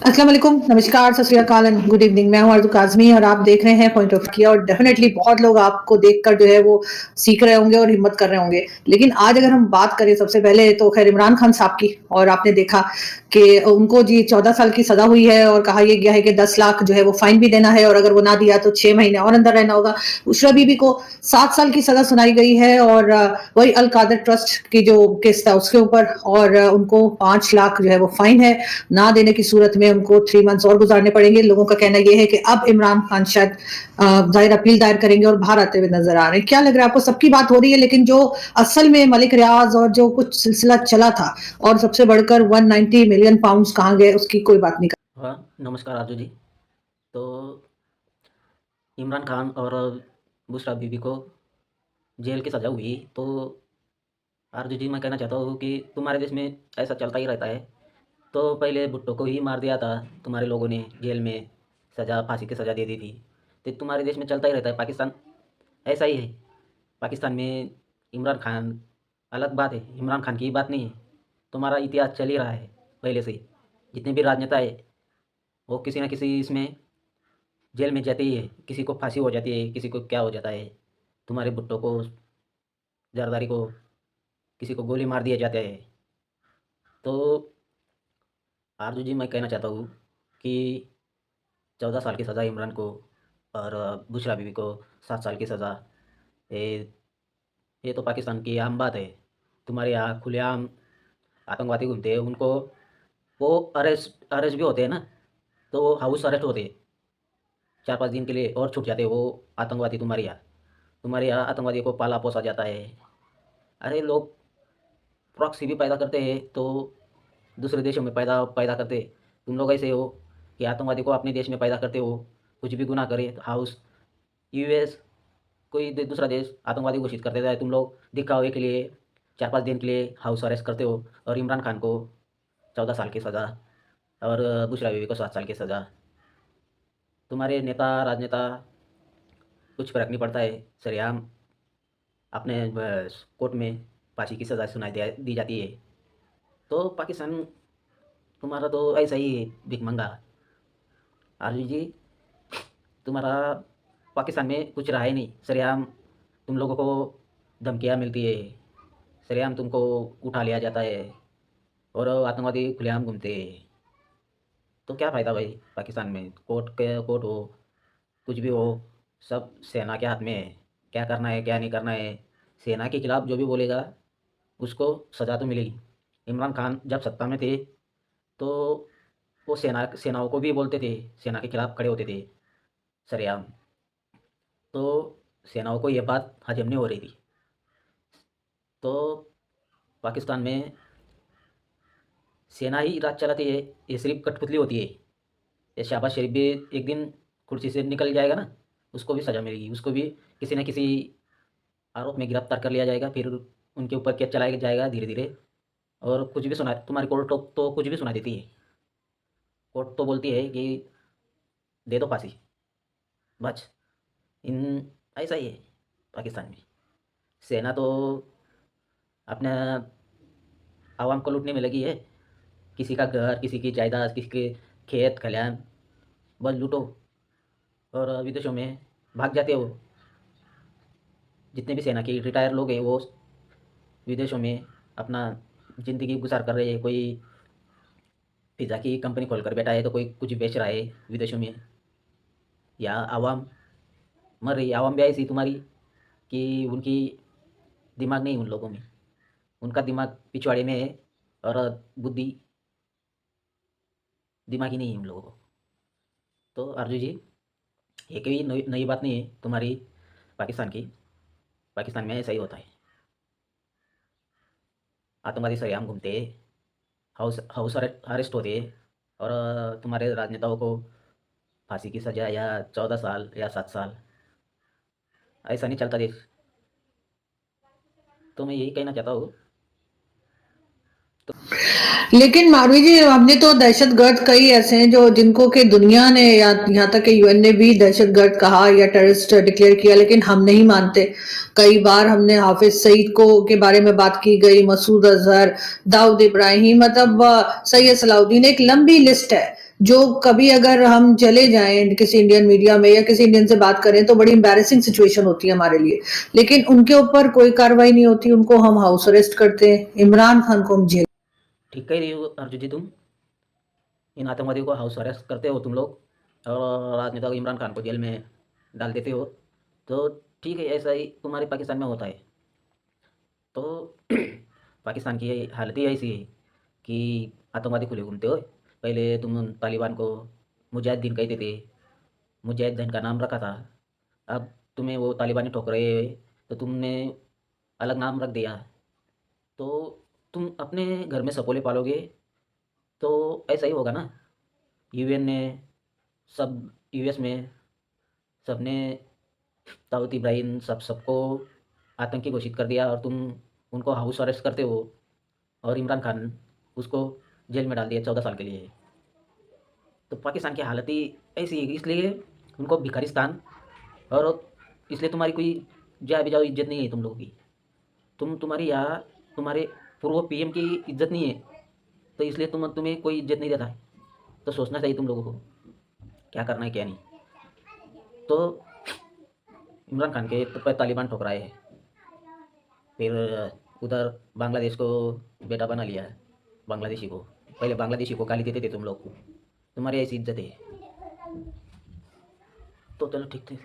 अस्सलाम वालेकुम, नमस्कार, सत श्री अकाल एंड गुड इवनिंग। मैं हूं आरज़ू काज़मी और आप देख रहे हैं पॉइंट ऑफ व्यू। और डेफिनेटली बहुत लोग आपको देखकर जो है वो सीख रहे होंगे और हिम्मत कर रहे होंगे। लेकिन आज अगर हम बात करें सबसे पहले तो खैर इमरान खान साहब की, और आपने देखा कि उनको जी 14 साल की सज़ा हुई है और कहा यह गया है कि 10 लाख जो है वो फाइन भी देना है और अगर वो ना दिया तो 6 महीने और अंदर रहना होगा। बुशरा बीबी को 7 साल की सज़ा सुनाई गई है और वही अल कादर ट्रस्ट की जो केस था उसके ऊपर, और उनको 5 लाख जो है वो फाइन है। ना देने की सूरत में उनको 3 मंथ्स और गुजारने पड़ेंगे। लोगों का कहना यह है कि अब इमरान खान शायद जाहिर अपील दायर करेंगे और बाहर आते हुए नजर आ रहे हैं। क्या लग रहा है आपको? सबकी बात हो रही है लेकिन जो असल में मलिक रियाज और जो कुछ सिलसिला चला था और सबसे बढ़कर 190 मिलियन पाउंड्स कहाँ गए उसकी कोई बात नहीं। हाँ, नमस्कार आरजू जी। तो इमरान खान और बुशरा बीबी को जेल की सज़ा हुई, तो आरजू जी मैं कहना चाहता हूँ कि तुम्हारे देश में ऐसा चलता ही रहता है। तो पहले भुट्टो को ही मार दिया था तुम्हारे लोगों ने, जेल में सज़ा, फांसी की सज़ा दे दी थी। तो तुम्हारे देश में चलता ही रहता है। पाकिस्तान ऐसा ही है। पाकिस्तान में इमरान खान अलग बात है, इमरान खान की बात नहीं है। तुम्हारा इतिहास चल ही रहा है पहले से ही। जितने भी राजनेता है वो किसी न किसी इसमें जेल में जाते ही है। किसी को फांसी हो जाती है, किसी को क्या हो जाता है। तुम्हारे भुट्टो को, जरदारी को, किसी को गोली मार दिया जाता है। तो आरजू जी मैं कहना चाहता हूँ कि 14 साल की सज़ा इमरान को और बुशरा बीवी को 7 साल की सज़ा, ये ये तो पाकिस्तान की आम बात है। तुम्हारे यहाँ खुलेआम आतंकवादी घूमते हैं, उनको वो अरेस्ट अरेस्ट भी होते हैं ना, तो वो हाउस अरेस्ट होते हैं 4-5 दिन के लिए और छूट जाते हैं वो आतंकवादी। तुम्हारे यहाँ आतंकवादी को पाला पोसा जाता है। अरे लोग प्रॉक्सी भी पैदा करते हैं, तो दूसरे देशों में पैदा पैदा करते। तुम लोग ऐसे हो कि आतंकवादी को अपने देश में पैदा करते हो। कुछ भी गुनाह करे तो हाउस, यूएस, कोई दूसरा देश आतंकवादी घोषित कर देता है। तुम लोग दिखावे के लिए 4-5 दिन के लिए हाउस अरेस्ट करते हो। और इमरान खान को 14 साल की सज़ा और बुशरा बीवी को 7 साल की सज़ा। तुम्हारे नेता राजनेता कुछ फ़र्क नहीं पड़ता है। सरेआम अपने कोर्ट में फांसी की सज़ा दी जाती है। तो पाकिस्तान तुम्हारा तो ऐसा ही है, भिखमंगा। आरजू जी, तुम्हारा पाकिस्तान में कुछ रहा ही नहीं। सरेआम तुम लोगों को धमकियाँ मिलती है, सरेआम तुमको उठा लिया जाता है और आतंकवादी खुलेआम घूमते हैं। तो क्या फ़ायदा भाई? पाकिस्तान में कोर्ट हो, कुछ भी हो, सब सेना के हाथ में है। क्या करना है क्या नहीं करना है। सेना के खिलाफ जो भी बोलेगा उसको सज़ा तो मिलेगी। इमरान खान जब सत्ता में थे तो वो सेनाओं को भी बोलते थे, सेना के खिलाफ खड़े होते थे सरेआम। तो सेनाओं को ये बात हजम नहीं हो रही थी। तो पाकिस्तान में सेना ही राज चलाती है, ये सिर्फ कठपुतली होती है। ये शहबाज शरीफ भी एक दिन कुर्सी से निकल जाएगा ना, उसको भी सज़ा मिलेगी। उसको भी किसी न किसी आरोप में गिरफ्तार कर लिया जाएगा, फिर उनके ऊपर केस चलाया जाएगा धीरे धीरे। और कुछ भी सुना, तुम्हारी कोर्ट तो कुछ भी सुना देती है। कोर्ट तो बोलती है कि दे दो फांसी, बस। इन ऐसा ही है पाकिस्तान में। सेना तो अपना आवाम को लूटने में लगी है। किसी का घर, किसी की जायदाद, किसी के खेत खलिहान, बस लूटो और विदेशों में भाग जाते हो। जितने भी सेना के रिटायर लोग हैं वो विदेशों में अपना ज़िंदगी गुजार कर रहे हैं। कोई पिज़्ज़ा की कंपनी खोल कर बैठा है, तो कोई कुछ बेच रहा है विदेशों में। या आवाम मर रही है। आवाम भी ऐसी तुम्हारी कि उनकी दिमाग नहीं उन लोगों में, उनका दिमाग पिछवाड़े में है और बुद्धि, दिमाग ही नहीं है उन लोगों को। तो अर्जु जी, ये कोई नई नई बात नहीं है तुम्हारी पाकिस्तान की। पाकिस्तान में ऐसा ही होता है। आतंकवादी सरेआम घूमते, हाउस हाउस अरेस्ट होते और तुम्हारे राजनेताओं को फांसी की सज़ा या 14 साल या 7 साल। ऐसा नहीं चलता देश। तो मैं यही कहना चाहता हूँ। लेकिन मारवी जी, हमने तो दहशतगर्द कई ऐसे हैं जो जिनको कि दुनिया ने या यहाँ तक कि यूएन ने भी दहशतगर्द कहा या टेररिस्ट डिक्लेयर किया, लेकिन हम नहीं मानते। कई बार हमने हाफिज सईद को के बारे में बात की गई, मसूद अजहर, दाऊद इब्राहिम, मतलब सैयद सलाउद्दीन, एक लंबी लिस्ट है जो कभी अगर हम चले जाएँ किसी इंडियन मीडिया में या किसी इंडियन से बात करें तो बड़ी एम्बैरेसिंग सिचुएशन होती है हमारे लिए। लेकिन उनके ऊपर कोई कार्रवाई नहीं होती, उनको हम हाउस अरेस्ट करते हैं, इमरान खान को हम जेल। ठीक कह रही हो अर्जुन जी तुम। इन आतंकवादियों को हाउस अरेस्ट करते हो तुम लोग और राजनेता इमरान खान को जेल में डाल देते हो। तो ठीक है, ऐसा ही तुम्हारे पाकिस्तान में होता है। तो पाकिस्तान की हालत ही ऐसी है कि आतंकवादी खुले घूमते हो। पहले तुम तालिबान को मुजाहिदीन कहते थे, मुजाहिदीन का नाम रखा था। अब तुम्हें वो तालिबानी ठोक रहे हैं, तो तुमने अलग नाम रख दिया। तो तुम अपने घर में सपोले पालोगे तो ऐसा ही होगा ना। यूएन ने सब, यूएस में सबने, दाऊद इब्राहिम सबको आतंकी घोषित कर दिया और तुम उनको हाउस अरेस्ट करते हो और इमरान खान उसको जेल में डाल दिया 14 साल के लिए। तो पाकिस्तान की हालत ही ऐसी है, इसलिए उनको भिखारिस्तान। और इसलिए तुम्हारी कोई जा भी जाओ इज्जत नहीं है तुम लोगों की। तुम्हारी यहाँ तुम्हारे पूर्व पीएम की इज्जत नहीं है, तो इसलिए तुम्हें कोई इज्जत नहीं देता है। तो सोचना चाहिए तुम लोगों को क्या करना है क्या नहीं। तो इमरान खान के तो पर तालिबान ठुकराए है, फिर उधर बांग्लादेश को बेटा बना लिया है। बांग्लादेशी को, पहले बांग्लादेशी को गाली देते थे तुम लोग, तुम्हारी ऐसी इज्जत है। तो चलो ठीक थे।